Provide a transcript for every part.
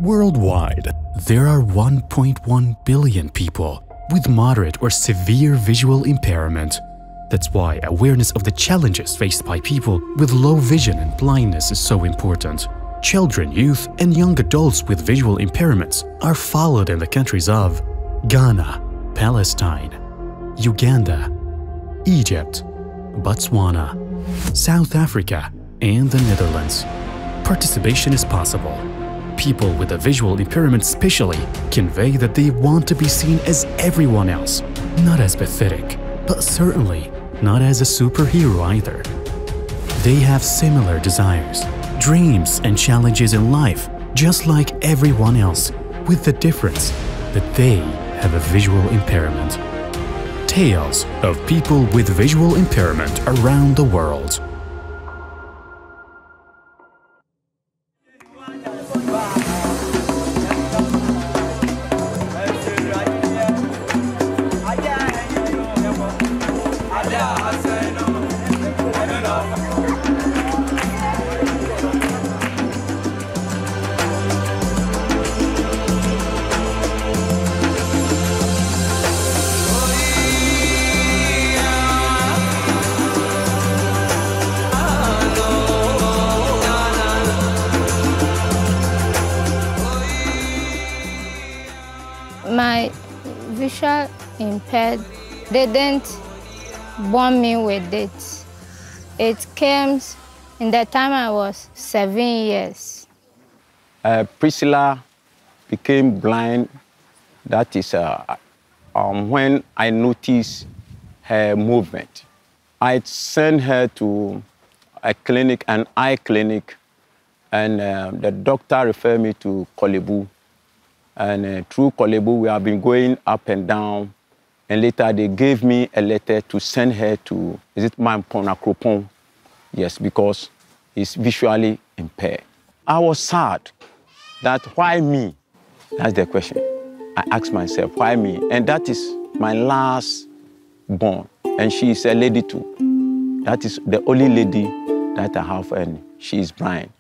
Worldwide, there are 1.1 billion people with moderate or severe visual impairment. That's why awareness of the challenges faced by people with low vision and blindness is so important. Children, youth, and young adults with visual impairments are followed in the countries of Ghana, Palestine, Uganda, Egypt, Botswana, South Africa, and the Netherlands. Participation is possible. People with a visual impairment especially convey that they want to be seen as everyone else, not as pathetic, but certainly not as a superhero either. They have similar desires, dreams, and challenges in life, just like everyone else, with the difference that they have a visual impairment. Tales of people with visual impairment around the world. My visual impaired, they didn't born me with it. It came in the time I was 7 years. Priscilla became blind. That is when I noticed her movement. I sent her to a clinic, an eye clinic, and the doctor referred me to Kolebu. And through Kolebu, we have been going up and down. And later, they gave me a letter to send her to, is it Mamponakropon? Yes, because he's visually impaired. I was sad that why me? That's the question. I asked myself, why me? And that is my last born. And she is a lady too. That is the only lady that I have, and she is blind.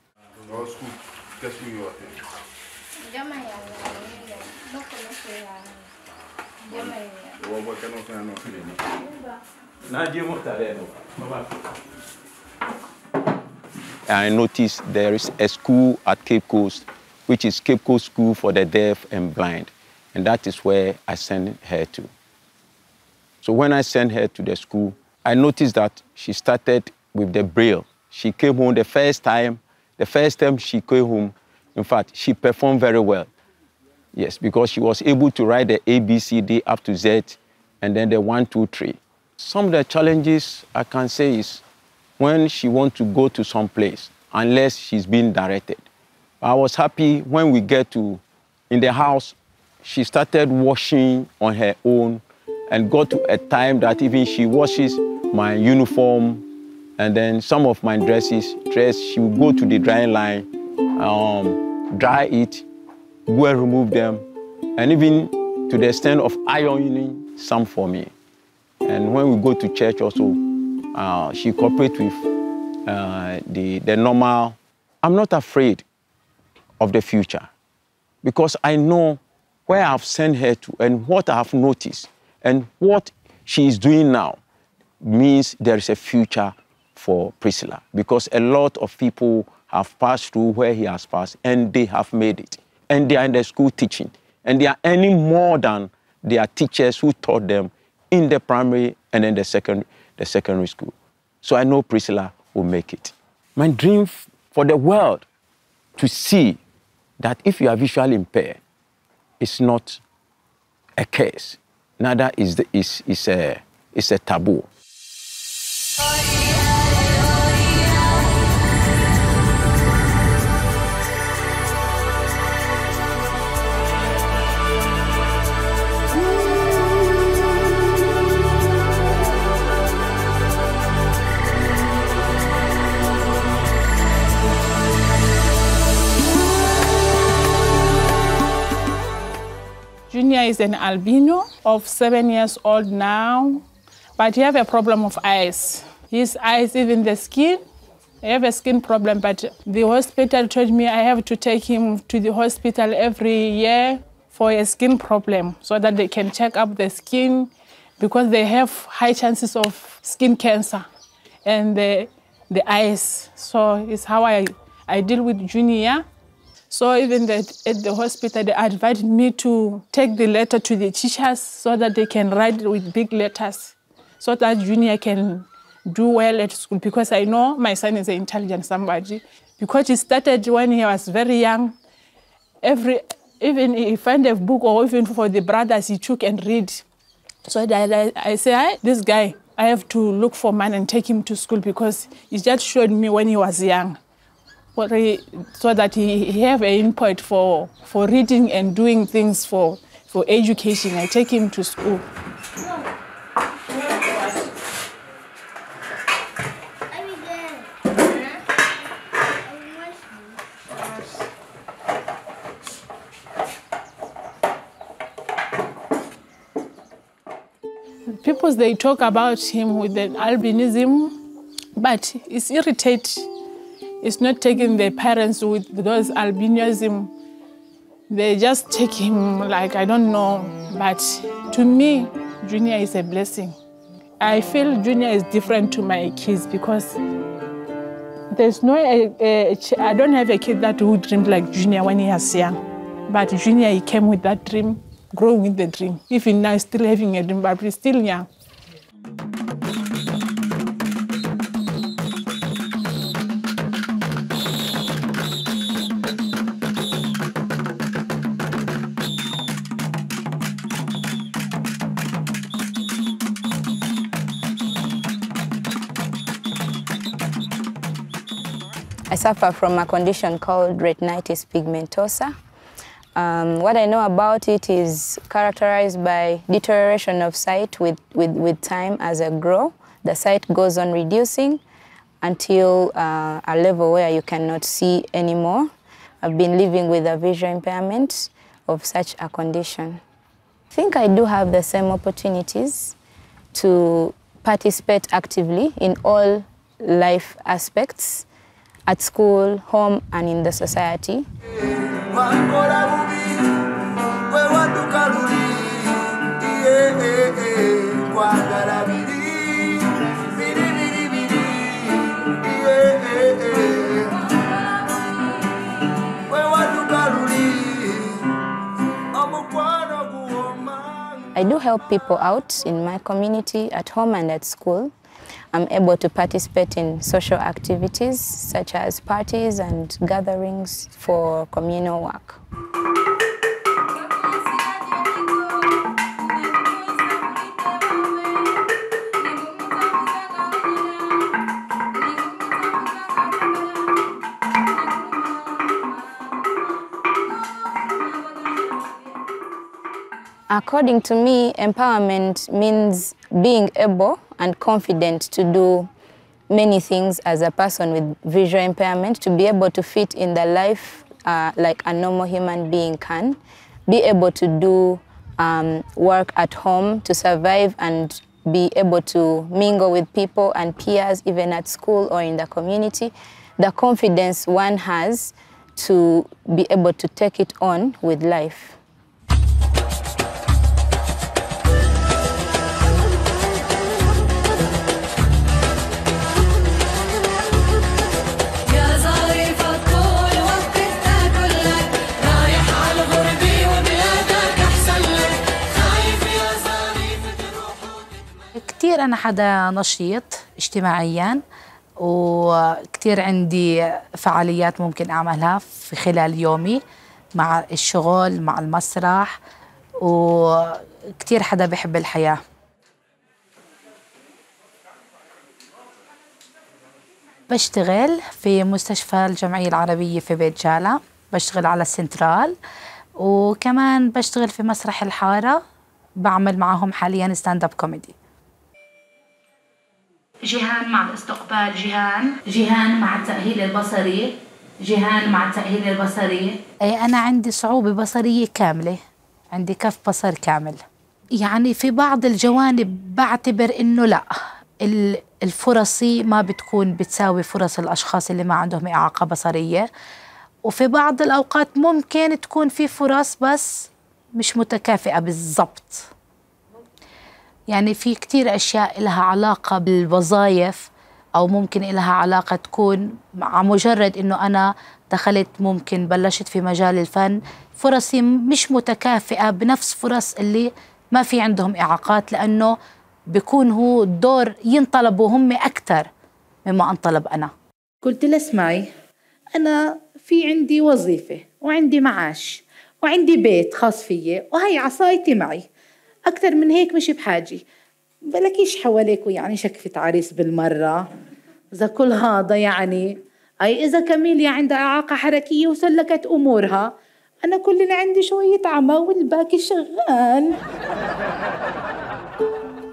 I noticed there is a school at Cape Coast, which is Cape Coast School for the Deaf and Blind. And that is where I sent her to. So when I sent her to the school, I noticed that she started with the Braille. She came home the first time she came home, in fact, she performed very well. Yes, because she was able to write the A, B, C, D up to Z, and then the 1, 2, 3. Some of the challenges I can say is when she wants to go to some place, unless she's being directed. I was happy when we get to, in the house, she started washing on her own and got to a time that even she washes my uniform and then some of my dresses, she will go to the drying line, dry it, go and remove them, and even to the extent of ironing some for me. And when we go to church also, she cooperates with the normal. I'm not afraid of the future because I know where I've sent her to and what I've noticed and what she is doing now means there is a future for Priscilla because a lot of people have passed through where he has passed and they have made it. And they are in the school teaching. And they are earning more than their teachers who taught them in the primary and then the secondary school. So I know Priscilla will make it. My dream for the world to see that if you are visually impaired, it's not a curse. Neither is a taboo. Junior is an albino of 7 years old now, but he has a problem of eyes. His eyes, even the skin, I have a skin problem, but the hospital told me I have to take him to the hospital every year for a skin problem so that they can check up the skin because they have high chances of skin cancer and the eyes. So it's how I deal with Junior. So even at the hospital, they advised me to take the letter to the teachers so that they can write with big letters so that Junior can do well at school, because I know my son is an intelligent somebody. Because he started when he was very young. Even if he find a book or even for the brothers, he took and read. So I say, this guy, I have to look for man and take him to school because he just showed me when he was young. So that he have an input for reading and doing things for education. I take him to school. People, they talk about him with the albinism, but it's irritating. It's not taking the parents with those albinism. They just take him like, I don't know. But to me, Junior is a blessing. I feel Junior is different to my kids because there's no, I don't have a kid that would dream like Junior when he was young. But Junior, he came with that dream, growing with the dream. Even now, still having a dream, but he's still young. I suffer from a condition called retinitis pigmentosa. What I know about it is characterized by deterioration of sight with time as I grow. The sight goes on reducing until a level where you cannot see anymore. I've been living with a visual impairment of such a condition. I think I do have the same opportunities to participate actively in all life aspects, at school, home, and in the society. I do help people out in my community, at home and at school. I'm able to participate in social activities such as parties and gatherings for communal work. According to me, empowerment means being able and confident to do many things as a person with visual impairment, to be able to fit in the life like a normal human being can, be able to do work at home, to survive and be able to mingle with people and peers, even at school or in the community. The confidence one has to be able to take it on with life. كتير أنا حدا نشيط اجتماعياً وكتير عندي فعاليات ممكن أعملها في خلال يومي مع الشغل مع المسرح وكتير حدا بحب الحياة. بشتغل في مستشفى الجمعية العربية في بيت جالة، بشتغل على السنترال وكمان بشتغل في مسرح الحارة، بعمل معهم حالياً ستاند اب كوميدي. جيهان مع الاستقبال، جيهان مع التأهيل البصري، جيهان مع التأهيل البصري. أنا عندي صعوبة بصرية كاملة، عندي كف بصر كامل. يعني في بعض الجوانب بعتبر إنه لا، الفرصي ما بتكون بتساوي فرص الأشخاص اللي ما عندهم إعاقة بصرية، وفي بعض الأوقات ممكن تكون في فرص بس مش متكافئة بالضبط. يعني في كتير أشياء لها علاقة بالوظائف، أو ممكن لها علاقة تكون مع مجرد إنه أنا دخلت ممكن بلشت في مجال الفن، فرصي مش متكافئة بنفس فرص اللي ما في عندهم إعاقات، لأنه بيكون هو الدور ينطلبوا هم أكثر مما أنطلب أنا. قلت له اسمعي، أنا في عندي وظيفة وعندي معاش وعندي بيت خاص فيي وهي عصايتي معي، أكثر من هيك مش بحاجة. بلكيش حواليكوا يعني شكفة عريس بالمرة، إذا كل هذا يعني أي إذا كميليا عندها إعاقة حركية وسلكت أمورها، أنا كل اللي عندي شوية عمى والباقي شغال.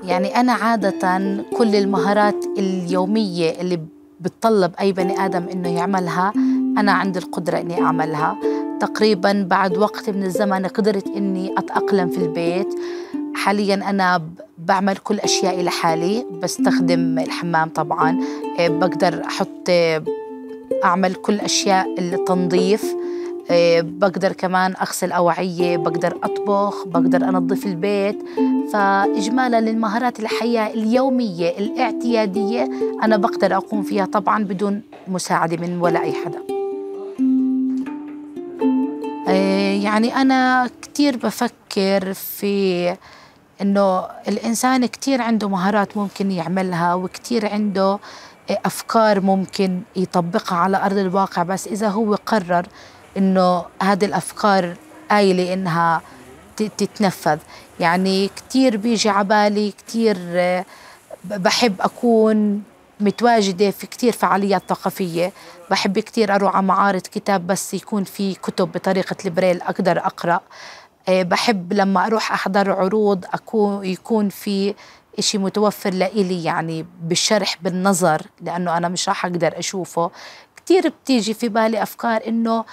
يعني أنا عادة كل المهارات اليومية اللي بتطلب أي بني آدم إنه يعملها أنا عندي القدرة إني أعملها. تقريباً بعد وقت من الزمن قدرت إني أتأقلم في البيت. حالياً أنا بعمل كل أشيائي لحالي، بستخدم الحمام طبعاً، بقدر أعمل كل أشياء التنظيف، بقدر كمان أغسل أوعية، بقدر أطبخ، بقدر أنظف البيت. فإجمالاً للمهارات الحياة اليومية الاعتيادية أنا بقدر أقوم فيها طبعاً بدون مساعدة من ولا أي حدا. يعني أنا كتير بفكر في إنه الإنسان كتير عنده مهارات ممكن يعملها، وكتير عنده أفكار ممكن يطبقها على أرض الواقع، بس إذا هو قرر إنه هذه الأفكار قايلة إنها تتنفذ. يعني كتير بيجي عبالي، كتير بحب أكون متواجدة في كتير فعاليات ثقافية، بحب كتير أروح على معارض كتاب بس يكون في كتب بطريقة البريل أقدر أقرأ. بحب لما أروح أحضر عروض يكون في إشي متوفر لإلي، يعني بالشرح بالنظر، لأنه أنا مش راح أقدر أشوفه. كتير بتيجي في بالي أفكار إنه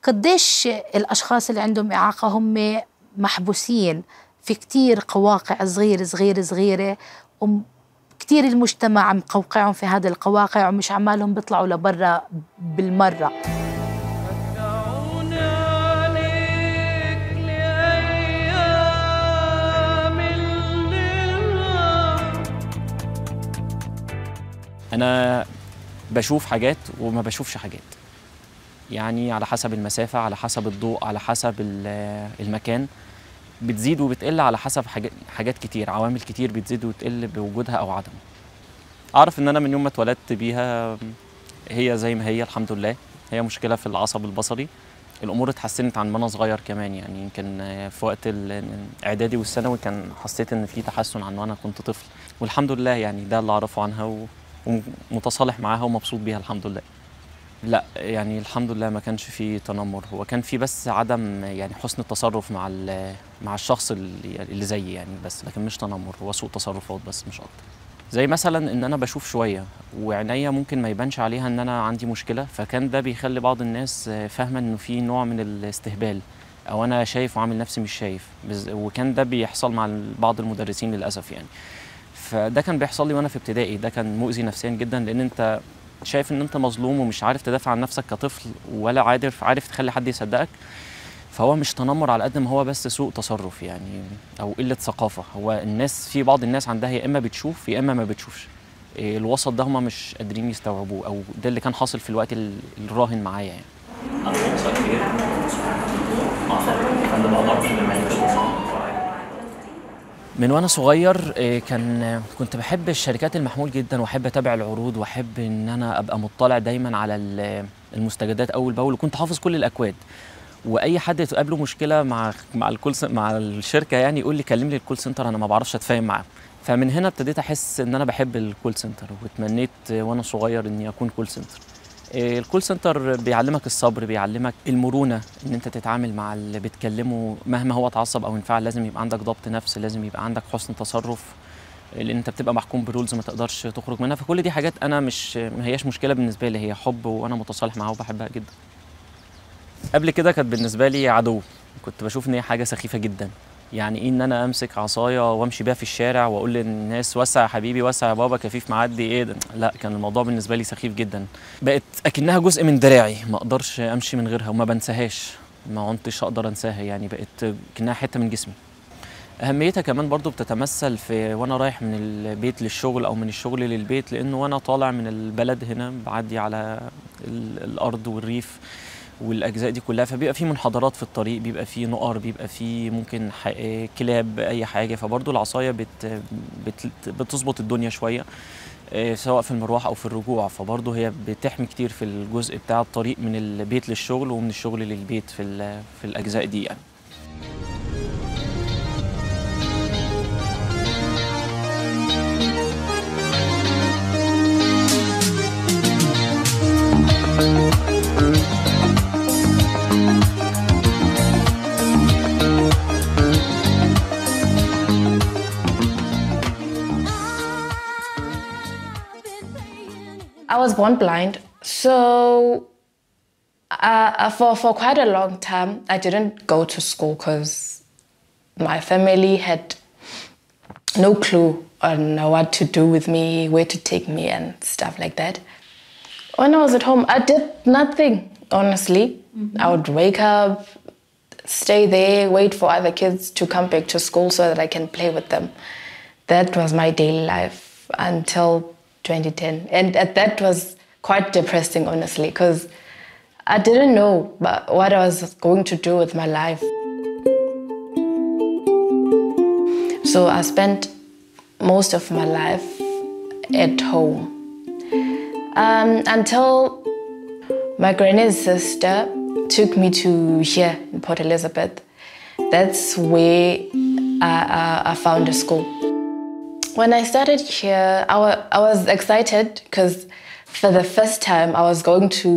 قديش الأشخاص اللي عندهم إعاقة هم محبوسين في كتير قواقع صغيرة، وكتير المجتمع مقوقعهم في هذه القواقع ومش عمالهم بيطلعوا لبرا بالمرة. أنا بشوف حاجات وما بشوفش حاجات، يعني على حسب المسافة، على حسب الضوء، على حسب المكان، بتزيد وبتقل على حسب حاجات كتير، عوامل كتير بتزيد وتقل بوجودها أو عدمه. أعرف إن أنا من يوم ما اتولدت بيها هي زي ما هي الحمد لله. هي مشكلة في العصب البصري. الأمور اتحسنت عن ما أنا صغير كمان، يعني يمكن في وقت الإعدادي والثانوي كان حسيت إن في تحسن عن وأنا كنت طفل، والحمد لله يعني ده اللي أعرفه عنها ومتصالح معاها ومبسوط بيها الحمد لله. لا يعني الحمد لله ما كانش في تنمر، هو كان في بس عدم يعني حسن التصرف مع الشخص اللي زيي يعني، بس لكن مش تنمر، هو سوء تصرفات بس مش اكتر. زي مثلا ان انا بشوف شويه وعينيا ممكن ما يبانش عليها ان انا عندي مشكله، فكان ده بيخلي بعض الناس فاهمه انه في نوع من الاستهبال او انا شايف وعامل نفسي مش شايف، وكان ده بيحصل مع بعض المدرسين للاسف يعني. فده كان بيحصل لي وانا في ابتدائي، ده كان مؤذي نفسيا جدا، لان انت شايف ان انت مظلوم ومش عارف تدافع عن نفسك كطفل ولا عارف تخلي حد يصدقك. فهو مش تنمر على قد ما هو بس سوء تصرف يعني، او قله ثقافه. هو الناس في بعض الناس عندها يا اما بتشوف يا اما ما بتشوفش، الوسط ده هم مش قادرين يستوعبوه، او ده اللي كان حاصل في الوقت الراهن معايا يعني. من وانا صغير كنت بحب الشركات المحمول جدا، واحب اتابع العروض، واحب ان انا ابقى مطلع دايما على المستجدات اول باول، وكنت حافظ كل الاكواد. واي حد تقابله مشكله مع الشركه يعني يقول لي كلم لي الكول سنتر، انا ما بعرفش اتفاهم معاه. فمن هنا ابتديت احس ان انا بحب الكول سنتر، واتمنيت وانا صغير اني اكون كول سنتر. الكول سنتر بيعلمك الصبر، بيعلمك المرونه، ان انت تتعامل مع اللي بتكلمه مهما هو اتعصب او انفعل، لازم يبقى عندك ضبط نفس، لازم يبقى عندك حسن تصرف، لان انت بتبقى محكوم برولز ما تقدرش تخرج منها. فكل دي حاجات انا ما هياش مشكله بالنسبه لي، هي حب وانا متصالح معاها وبحبها جدا. قبل كده كانت بالنسبه لي عدو، كنت بشوف ان هي حاجه سخيفه جدا، يعني ايه ان انا امسك عصايه وامشي بيها في الشارع واقول للناس وسع يا حبيبي وسع يا بابا كفيف معدي ايه ده؟ لا، كان الموضوع بالنسبه لي سخيف جدا. بقت اكنها جزء من دراعي، ما اقدرش امشي من غيرها وما بنساهاش، ما كنتش اقدر انساها، يعني بقت كأنها حته من جسمي. اهميتها كمان برضو بتتمثل في وانا رايح من البيت للشغل او من الشغل للبيت، لانه وانا طالع من البلد هنا بعدي على الارض والريف والاجزاء دي كلها، فبيبقى في منحدرات في الطريق، بيبقى في نقر، بيبقى في ممكن كلاب، اي حاجه، فبرضو العصايه بتظبط الدنيا شويه، سواء في المروح او في الرجوع، فبرضو هي بتحمي كتير في الجزء بتاع الطريق من البيت للشغل ومن الشغل للبيت في الاجزاء دي يعني. I was born blind, so for quite a long time I didn't go to school because my family had no clue on what to do with me, where to take me and stuff like that. When I was at home, I did nothing, honestly. I would wake up, stay there, wait for other kids to come back to school so that I can play with them. That was my daily life until 2010, and that was quite depressing, honestly, because I didn't know what I was going to do with my life. So I spent most of my life at home until my granny's sister took me to here in Port Elizabeth. That's where I found a school. When I started here, I was excited because for the first time I was going to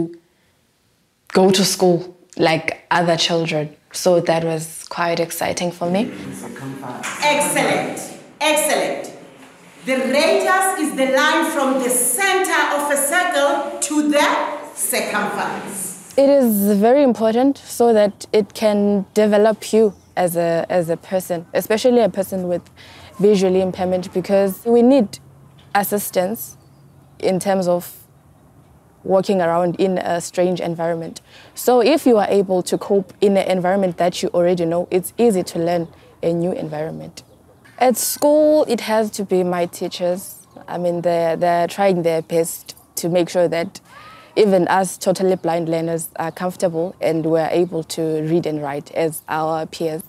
go to school like other children. So that was quite exciting for me. Excellent, excellent. The radius is the line from the center of a circle to the circumference. It is very important so that it can develop you as a person, especially a person with visual impairment, because we need assistance in terms of walking around in a strange environment. So if you are able to cope in an environment that you already know, it's easy to learn a new environment. At school, it has to be my teachers. I mean, they're trying their best to make sure that even us totally blind learners are comfortable and we're able to read and write as our peers.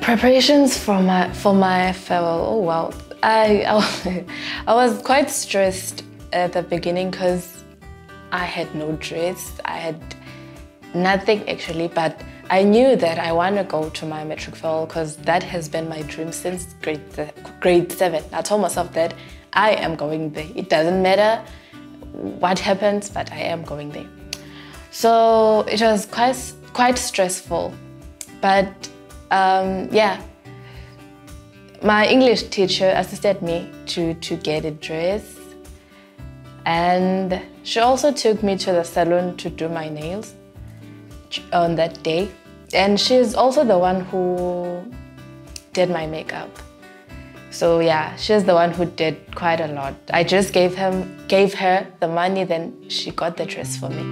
Preparations for my farewell. Oh wow, I was quite stressed at the beginning because I had no dress. I had nothing actually, but I knew that I want to go to my matric farewell because that has been my dream since grade 7. I told myself that I am going there. It doesn't matter what happens, but I am going there. So it was quite stressful, but yeah, my English teacher assisted me to get a dress, and she also took me to the salon to do my nails on that day, and she's also the one who did my makeup. So yeah, she's the one who did quite a lot. I just gave her the money, then she got the dress for me.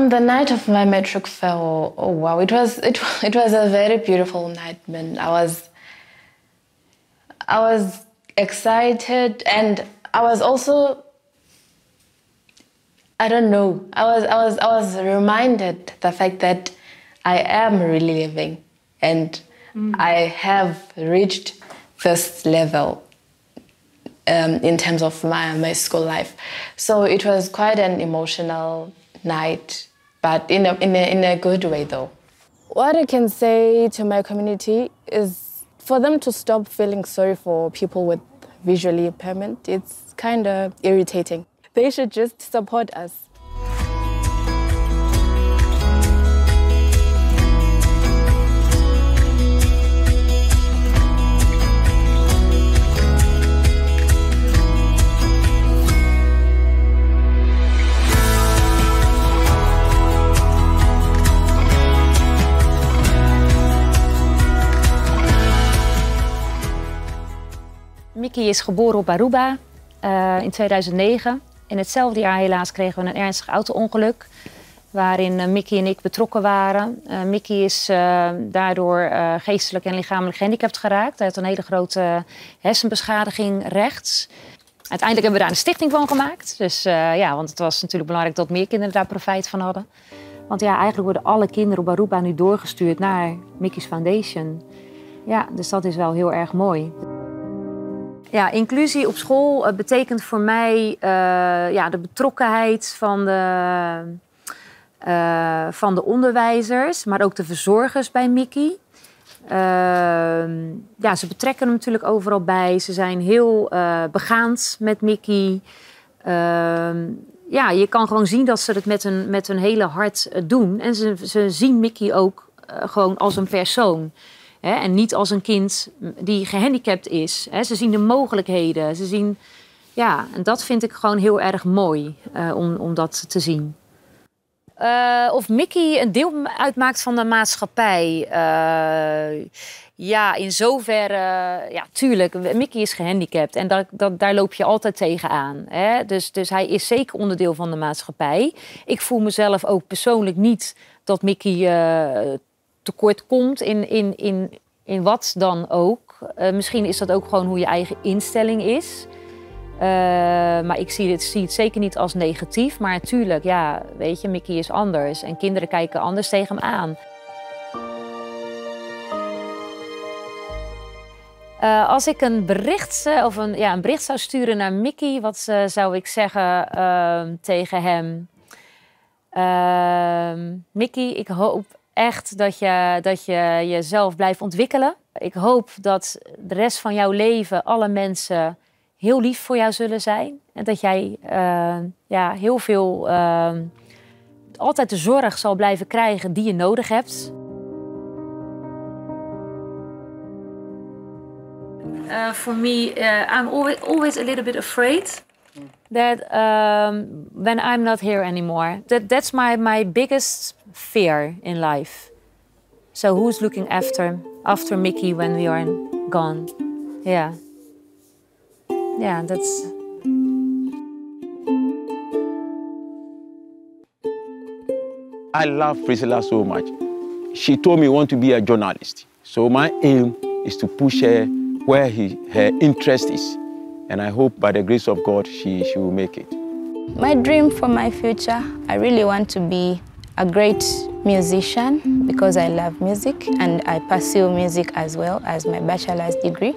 The night of my matric farewell, oh wow, it was a very beautiful night, man. I was excited, and I was also I don't know. I was reminded the fact that I am really living and I have reached this level in terms of my school life. So it was quite an emotional night, but in a good way though. What I can say to my community is for them to stop feeling sorry for people with visual impairment. It's kind of irritating. They should just support us. Mickey is geboren op Aruba in 2009. In hetzelfde jaar helaas kregen we een ernstig auto-ongeluk waarin Mickey en ik betrokken waren. Mickey is daardoor geestelijk en lichamelijk gehandicapt geraakt. Hij had een hele grote hersenbeschadiging rechts. Uiteindelijk hebben we daar een stichting van gemaakt. Dus ja, want het was natuurlijk belangrijk dat meer kinderen daar profijt van hadden. Want ja, eigenlijk worden alle kinderen op Aruba nu doorgestuurd naar Mickey's Foundation. Ja, dus dat is wel heel erg mooi. Ja, inclusie op school betekent voor mij ja, de betrokkenheid van de onderwijzers, maar ook de verzorgers bij Mickey. Ja, ze betrekken hem natuurlijk overal bij. Ze zijn heel begaand met Mickey. Ja, je kan gewoon zien dat ze het met hun hele hart doen. En ze zien Mickey ook gewoon als een persoon. Hè, en niet als een kind die gehandicapt is. Hè. Ze zien de mogelijkheden. Ze zien, ja, en dat vind ik gewoon heel erg mooi om dat te zien. Of Mickey een deel uitmaakt van de maatschappij. Ja, in zoverre, ja, tuurlijk, Mickey is gehandicapt en daar loop je altijd tegenaan. Hè? Dus hij is zeker onderdeel van de maatschappij. Ik voel mezelf ook persoonlijk niet dat Mickey tekort komt in wat dan ook. Misschien is dat ook gewoon hoe je eigen instelling is. Maar ik zie het zeker niet als negatief. Maar natuurlijk, ja, weet je, Mickey is anders. En kinderen kijken anders tegen hem aan. Als ik een bericht zou sturen naar Mickey, wat zou ik zeggen tegen hem? Mickey, ik hoop echt dat je jezelf blijft ontwikkelen. Ik hoop dat de rest van jouw leven alle mensen heel lief voor jou zullen zijn. En dat jij ja, heel veel, altijd de zorg zal blijven krijgen die je nodig hebt. For me, I'm always a little bit afraid that when I'm not here anymore. That's my biggest fear in life. So who's looking after Mickey when we are gone? Yeah. Yeah, that's... I love Priscilla so much. She told me I want to be a journalist. So my aim is to push her where her interest is. And I hope by the grace of God, she will make it. My dream for my future, I really want to be a great musician because I love music and I pursue music as well as my bachelor's degree.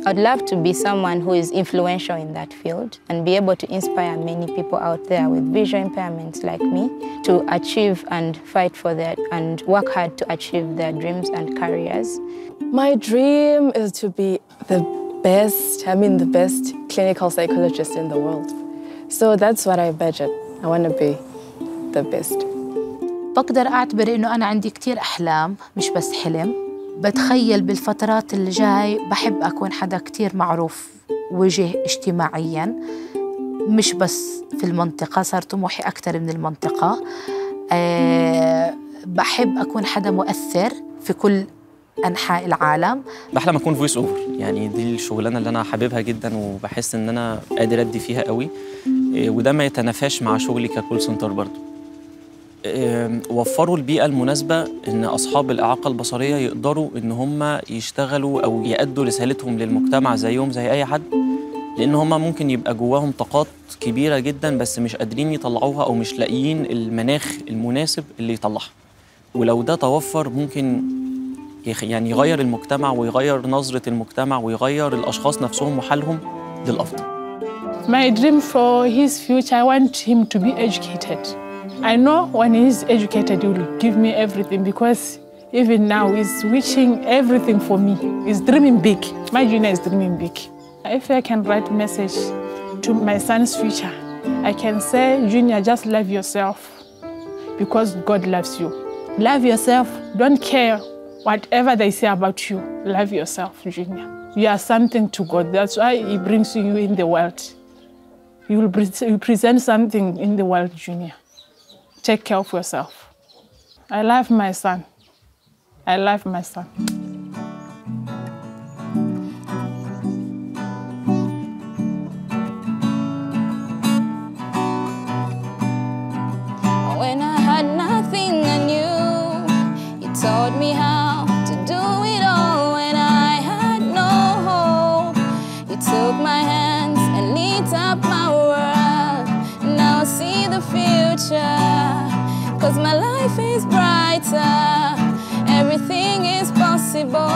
I'd love to be someone who is influential in that field and be able to inspire many people out there with visual impairments like me to achieve and fight for that and work hard to achieve their dreams and careers. My dream is to be the best clinical psychologist in the world. So that's what I budget. I want to be the best. بقدر أعتبر إنه أنا عندي كتير أحلام مش بس حلم. بتخيل بالفترات اللي جاي بحب أكون حدا كتير معروف وجه اجتماعياً مش بس في المنطقة. صار طموحي أكتر من المنطقة. بحب أكون حدا مؤثر في كل أنحاء العالم. بحلم أكون فويس أوفر، يعني دي الشغلانة اللي أنا حاببها جدا وبحس إن أنا قادر أدي فيها قوي، وده ما يتنافاش مع شغلي ككول سنتر برضو. وفروا البيئة المناسبة إن أصحاب الإعاقة البصرية يقدروا إن هم يشتغلوا أو يأدوا رسالتهم للمجتمع زيهم زي أي حد، لأن هما ممكن يبقى جواهم طاقات كبيرة جدا بس مش قادرين يطلعوها أو مش لاقيين المناخ المناسب اللي يطلعها. ولو ده توفر ممكن يعني يغير المجتمع ويغير نظرة المجتمع ويغير الأشخاص نفسهم وحالهم للأفضل. My dream for his future, I want him to be educated. I know when he's educated, he will give me everything because even now he's wishing everything for me. He's dreaming big. My junior is dreaming big. If I can write a message to my son's future, I can say, Junior, just love yourself because God loves you. Love yourself. Don't care whatever they say about you. Love yourself, Junior. You are something to God. That's why He brings you in the world. You will present something in the world, Junior. Take care of yourself. I love my son. I love my son. When I had nothing, I knew you taught me how to do it all. When I had no hope, you took my hands and lit up my world. Now I see the future, 'cause my life is brighter. Everything is possible.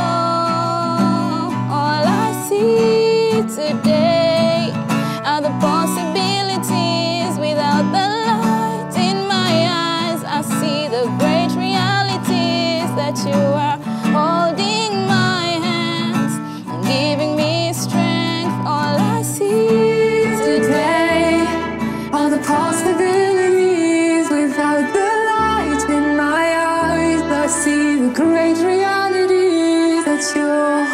All I see today are the possibilities. Without the light in my eyes, I see the great realities that you are holding my hands and giving me strength. All I see today are the possibilities. Without the light in my eyes, I see the great realities that you're